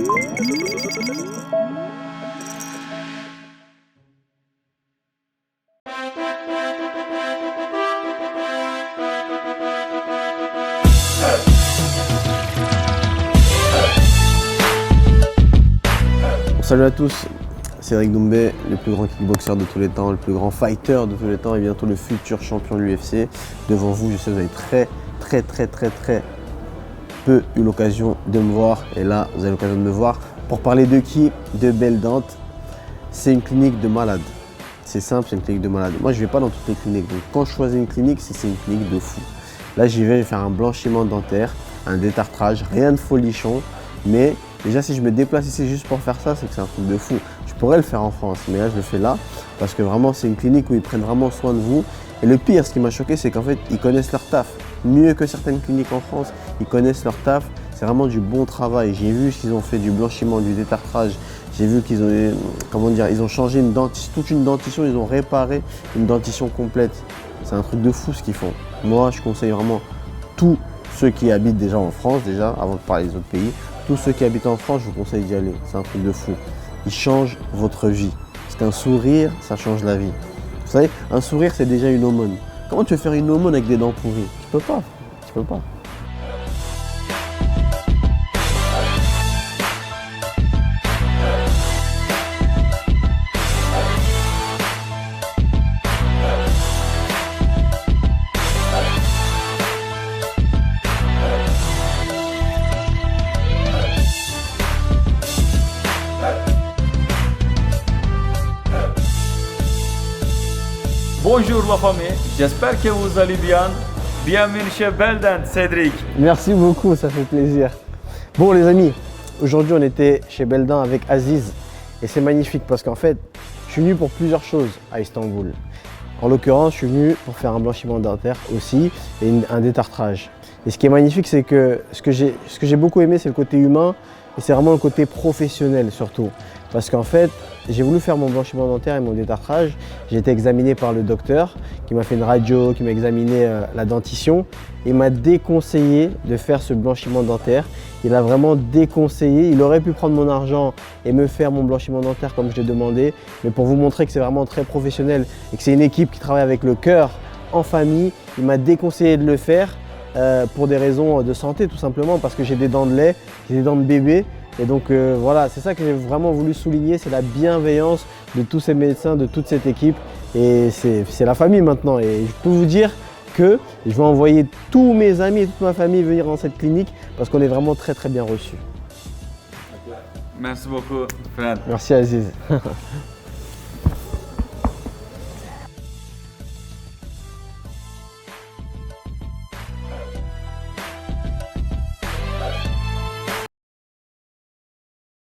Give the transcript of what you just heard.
Salut à tous, c'est Eric Doumbé, le plus grand kickboxer de tous les temps, le plus grand fighter de tous les temps et bientôt le futur champion de l'UFC. Devant vous, je sais que vous avez très peu eu l'occasion de me voir et là, vous avez l'occasion de me voir. Pour parler de qui? De Belle Dente. C'est une clinique de malade. C'est simple, c'est une clinique de malade. Moi, je ne vais pas dans toutes les cliniques. Donc, quand je choisis une clinique, c'est une clinique de fou. Là, j'y vais faire un blanchiment dentaire, un détartrage, rien de folichon, mais déjà, si je me déplace ici juste pour faire ça, c'est que c'est un truc de fou. Je pourrais le faire en France, mais là, je le fais là parce que vraiment, c'est une clinique où ils prennent vraiment soin de vous. Et le pire, ce qui m'a choqué, c'est qu'en fait, ils connaissent leur taf. Mieux que certaines cliniques en France, ils connaissent leur taf. C'est vraiment du bon travail. J'ai vu qu'ils ont fait du blanchiment, du détartrage. J'ai vu qu'ils ont, ils ont changé toute une dentition. Ils ont réparé une dentition complète. C'est un truc de fou ce qu'ils font. Moi, je conseille vraiment tous ceux qui habitent déjà en France, avant de parler des autres pays. Tous ceux qui habitent en France, je vous conseille d'y aller. C'est un truc de fou. Ils changent votre vie. Parce qu'un sourire, ça change la vie. Vous savez, un sourire, c'est déjà une aumône. Comment tu veux faire une aumône avec des dents pourries? Tu peux pas. Tu peux pas. Bonjour la famille, j'espère que vous allez bien. Bienvenue chez Belle Dente, Cédric. Merci beaucoup, ça fait plaisir. Bon les amis, aujourd'hui on était chez Belle Dente avec Aziz et c'est magnifique parce qu'en fait, je suis venu pour plusieurs choses à Istanbul. En l'occurrence, je suis venu pour faire un blanchiment dentaire aussi et un détartrage. Et ce qui est magnifique, c'est que ce que j'ai beaucoup aimé, c'est le côté humain et c'est vraiment le côté professionnel surtout. Parce qu'en fait, j'ai voulu faire mon blanchiment dentaire et mon détartrage. J'ai été examiné par le docteur qui m'a fait une radio, qui m'a examiné la dentition et m'a déconseillé de faire ce blanchiment dentaire. Il a vraiment déconseillé. Il aurait pu prendre mon argent et me faire mon blanchiment dentaire comme je l'ai demandé. Mais pour vous montrer que c'est vraiment très professionnel et que c'est une équipe qui travaille avec le cœur, en famille, il m'a déconseillé de le faire pour des raisons de santé tout simplement parce que j'ai des dents de lait, j'ai des dents de bébé. Et donc voilà, c'est ça que j'ai vraiment voulu souligner, c'est la bienveillance de tous ces médecins, de toute cette équipe. Et c'est la famille maintenant. Et je peux vous dire que je vais envoyer tous mes amis et toute ma famille venir dans cette clinique parce qu'on est vraiment très bien reçus. Merci beaucoup, Fred. Merci Aziz.